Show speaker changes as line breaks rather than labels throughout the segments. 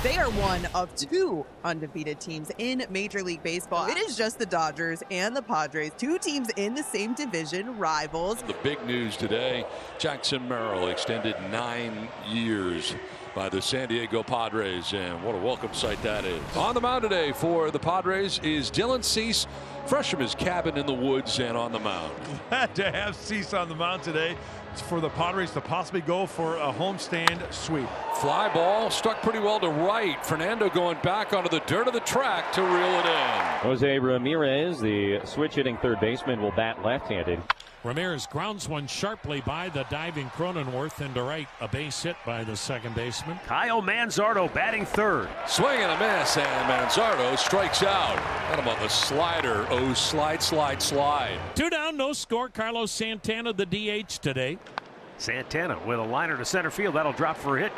They are one of 2 undefeated teams in Major League Baseball. It is just the Dodgers and the Padres, 2 teams in the same division, rivals.
The big news today, Jackson Merrill extended 9 years by the San Diego Padres, and what a welcome sight that is. On the mound today for the Padres is Dylan Cease, fresh from his cabin in the woods and on the mound.
Glad to have Cease on the mound today for the Padres to possibly go for a homestand sweep.
Fly ball struck pretty well to right. Fernando going back onto the dirt of the track to reel it in.
Jose Ramirez, the switch hitting third baseman, will bat left-handed.
Ramirez grounds one sharply by the diving Cronenworth into right. A base hit by the second baseman.
Kyle Manzardo batting third.
Swing and a miss, and Manzardo strikes out. Got him on the slider. Oh, slide.
2 down, no score. Carlos Santana, the DH today.
Santana with a liner to center field. That'll drop for a hit.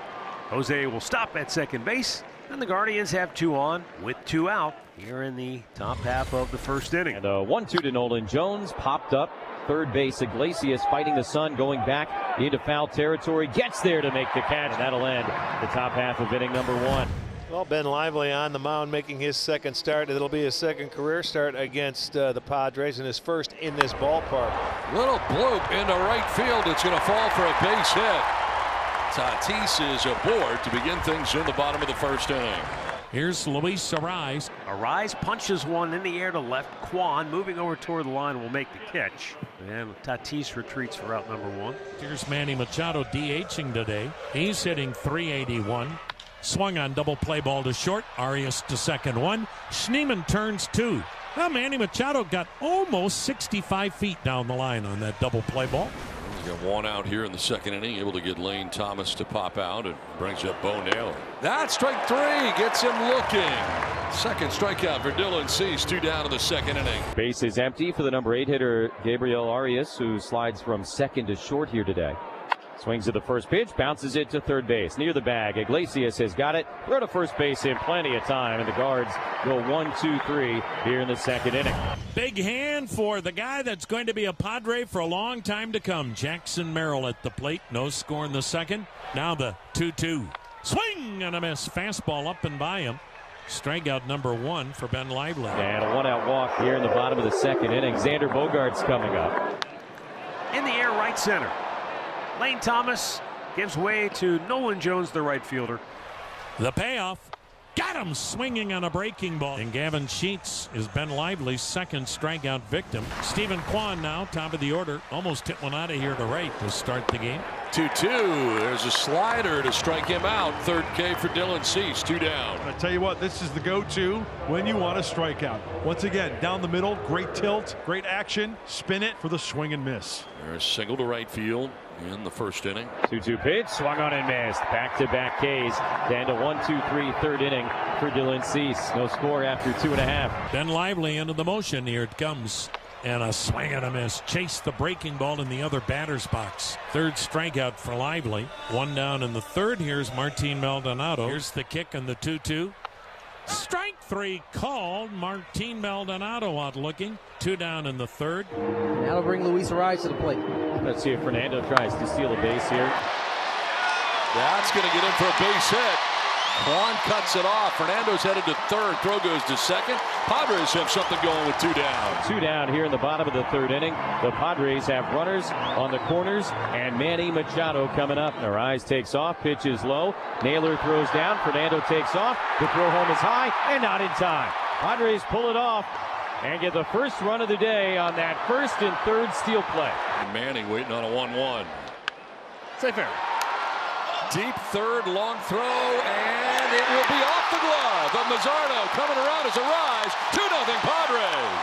Jose will stop at second base. And the Guardians have 2 on with 2 out here in the top half of the first inning.
And a 1-2 to Nolan Jones. Popped up. Third base, Iglesias fighting the sun, going back into foul territory. Gets there to make the catch. That'll end the top half of inning number 1.
Well, Ben Lively on the mound making his second start. It'll be his second career start against the Padres and his first in this ballpark.
Little bloop into right field. It's going to fall for a base hit. Tatis is aboard to begin things in the bottom of the first inning.
Here's Luis Arraez.
Arraez punches one in the air to left. Kwan moving over toward the line will make the catch. And Tatis retreats for out number 1.
Here's Manny Machado DHing today. He's hitting .381. Swung on double play ball to short. Arraez to second 1. Schneemann turns 2. Well, Manny Machado got almost 65 feet down the line on that double play ball.
He's got 1 out here in the second inning, able to get Lane Thomas to pop out, and brings up Bo Naylor. That's strike 3, gets him looking. Second strikeout for Dylan Cease, 2 down in the second inning.
Base is empty for the number 8 hitter, Gabriel Arraez, who slides from second to short here today. Swings to the first pitch, bounces it to third base. Near the bag, Iglesias has got it. Throw to first base in plenty of time, and the Guards go 1-2-3 here in the second inning.
Big hand for the guy that's going to be a Padre for a long time to come. Jackson Merrill at the plate. No score in the second. Now the 2-2. Swing and a miss. Fastball up and by him. Strikeout number 1 for Ben Lively.
And a 1-out walk here in the bottom of the second inning. Xander Bogaerts coming up.
In the air, right center. Lane Thomas gives way to Nolan Jones, the right fielder.
The payoff. Got him swinging on a breaking ball. And Gavin Sheets is Ben Lively's second strikeout victim. Stephen Kwan now, top of the order. Almost hit one out of here to right to start the game.
2-2. There's a slider to strike him out. Third K for Dylan Cease, 2 down.
I tell you what, this is the go-to when you want a strikeout. Once again, down the middle, great tilt, great action. Spin it for the swing and miss.
There's a single to right field in the first inning.
2-2 pitch, swung on and missed. Back-to-back Ks. Down to 1-2-3 third inning for Dylan Cease. No score after 2.5.
Ben Lively into the motion. Here it comes. And a swing and a miss. Chased the breaking ball in the other batter's box. Third strikeout for Lively. 1 down in the third. Here's Martin Maldonado. Here's the kick and the 2-2. Strike 3 called. Martin Maldonado out looking. 2 down in the third.
That'll bring Luis Arraez to the plate.
Let's see if Fernando tries to steal a base here.
That's going to get him for a base hit. Kwan cuts it off. Fernando's headed to third. Throw goes to second. Padres have something going with 2 down.
2 down here in the bottom of the third inning. The Padres have runners on the corners, and Manny Machado coming up. Arraez takes off, pitches low. Naylor throws down. Fernando takes off. The throw home is high and not in time. Padres pull it off and get the first run of the day on that first and third steal play.
Manning waiting on a 1-1.
Stay fair.
Deep third, long throw, and it will be off the glove of Mazzardo. Coming around as Arraez, 2-0 Padres.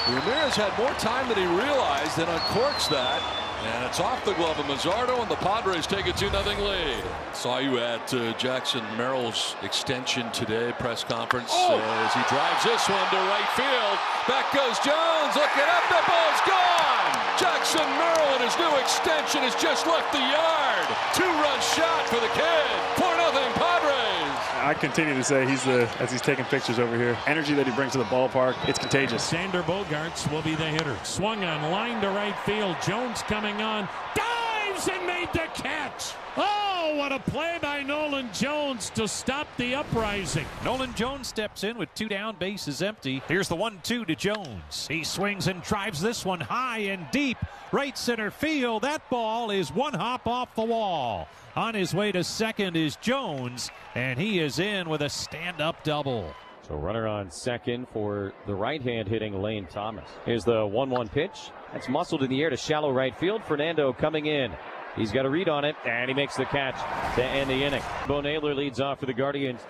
Ramirez had more time than he realized and uncorks that. And it's off the glove of Mazzardo, and the Padres take a 2-0 lead. Saw you at Jackson Merrill's extension today, press conference, as he drives this one to right field. Back goes Jones, looking up, the ball's gone! Jackson Merrill and his new extension has just left the yard. 2-run shot for the kid. 4-0 Padres.
I continue to say as he's taking pictures over here, energy that he brings to the ballpark, it's contagious.
Xander Bogaerts will be the hitter. Swung on, line to right field. Jones coming on. Dives Dives and made the catch. Oh, what a play by Nolan Jones to stop the uprising.
Nolan Jones steps in with 2 down, bases empty. Here's the 1-2 to Jones. He swings and drives this one high and deep. Right center field. That ball is 1 hop off the wall. On his way to second is Jones, and he is in with a stand-up double.
So runner on second for the right-hand hitting Lane Thomas. Here's the 1-1 pitch. That's muscled in the air to shallow right field. Fernando coming in. He's got a read on it, and he makes the catch to end the inning. Bo Naylor leads off for the Guardians.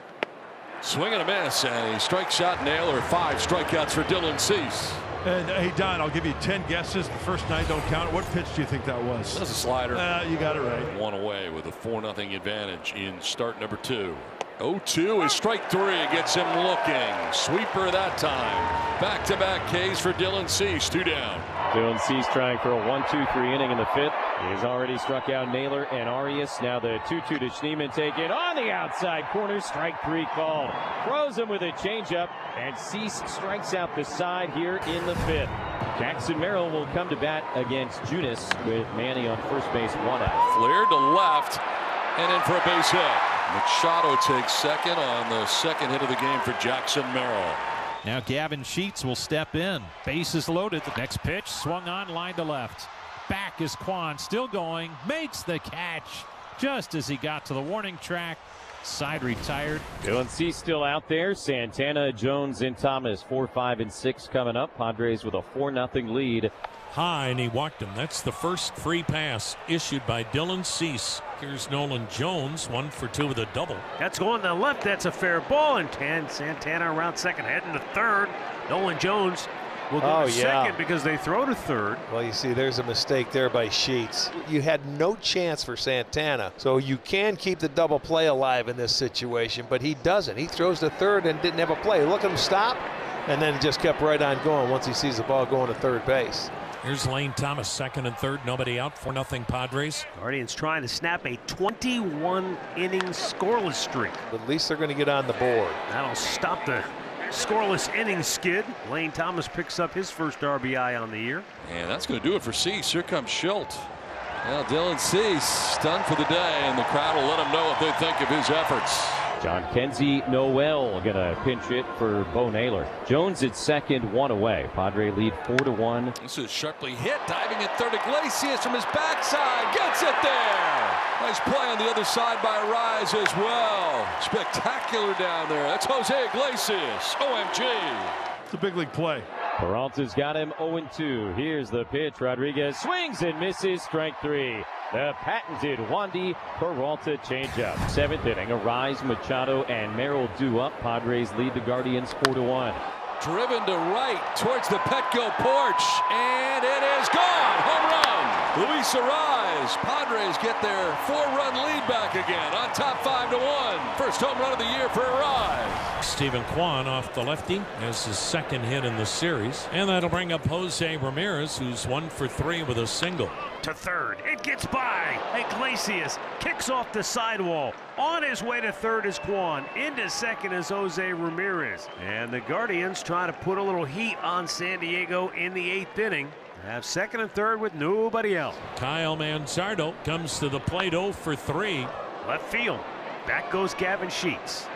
Swing and a miss, and he strikes out Naylor. 5 strikeouts for Dylan Cease.
And hey, Don, I'll give you 10 guesses. The first 9 don't count. What pitch do you think that was?
That's a slider.
You got it right.
1 away with a 4-0 advantage in start number 2. 0-2 is strike 3. Gets him looking. Sweeper that time. Back-to-back Ks for Dylan Cease. 2 down.
Dylan Cease trying for a 1-2-3 inning in the 5th. He's already struck out Naylor and Arraez. Now the 2-2 to Schneemann taken on the outside corner. Strike 3 called. Throws him with a changeup, and Cease strikes out the side here in the 5th. Jackson Merrill will come to bat against Junis with Manny on first base, 1 out.
Flared to left and in for a base hit. Machado takes second on the second hit of the game for Jackson Merrill.
Now Gavin Sheets will step in. Bases loaded. The next pitch swung on, line to left. Back is Kwan, still going, makes the catch just as he got to the warning track. Side retired.
Dylan Cease still out there. Santana, Jones, and Thomas. 4, 5, and 6 coming up. Padres with a 4-0 lead.
High, and he walked him. That's the first free pass issued by Dylan Cease. Here's Nolan Jones, 1 for 2 with a double.
That's going to the left. That's a fair ball. And Santana around second, heading to third. Nolan Jones will go to second because they throw to third.
Well, you see, there's a mistake there by Sheets. You had no chance for Santana, so you can keep the double play alive in this situation, but he doesn't. He throws to third and didn't have a play. Look at him stop, and then just kept right on going once he sees the ball going to third base.
Here's Lane Thomas, second and third, nobody out, 4-0 Padres.
Guardians trying to snap a 21-inning scoreless streak.
But at least they're going to get on the board.
That'll stop the scoreless inning skid. Lane Thomas picks up his first RBI on the year.
And that's going to do it for Cease. Here comes Schilt. Well, Dylan Cease done for the day, and the crowd will let him know what they think of his efforts.
John Kenzie Noel gonna pinch hit for Bo Naylor. Jones at second, 1 away. Padre lead 4-1.
This is sharply hit, diving at third. Iglesias from his backside gets it there. Nice play on the other side by Arraez as well. Spectacular down there. That's Jose Iglesias. OMG.
It's a big league play.
Peralta's got him 0-2. Here's the pitch. Rodriguez swings and misses. Strike 3. The patented Wandy Peralta changeup. 7th inning. Arraez, Machado, and Merrill due up. Padres lead the Guardians 4-1.
Driven to right towards the Petco porch, and it is gone. Home run. Luis Arraez. Padres get their 4-run lead back again on top 5-1. First home run of the year for Arraez.
Stephen Kwan off the lefty as his second hit in the series. And that'll bring up Jose Ramirez, who's 1 for 3 with a single.
To third. It gets by. Iglesias kicks off the sidewall. On his way to third is Kwan. Into second is Jose Ramirez. And the Guardians try to put a little heat on San Diego in the 8th inning. Have second and third with nobody else.
Kyle Manzardo comes to the plate 0 for 3.
Left field. Back goes Gavin Sheets.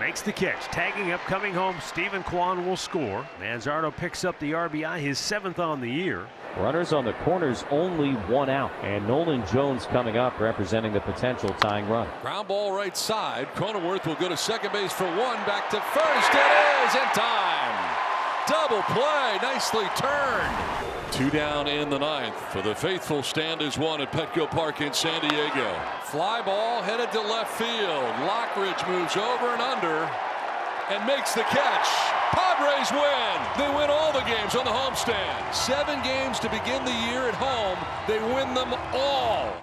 Makes the catch. Tagging up, coming home. Stephen Kwan will score. Manzardo picks up the RBI, his 7th on the year.
Runners on the corners, only 1 out. And Nolan Jones coming up, representing the potential tying run.
Ground ball right side. Cronenworth will go to second base for 1. Back to first. It is in time. Double play. Nicely turned. 2 down in the 9th. For the faithful, stand is 1 at Petco Park in San Diego. Fly ball headed to left field. Lockridge moves over and under and makes the catch. Padres win. They win all the games on the homestand. 7 games to begin the year at home. They win them all.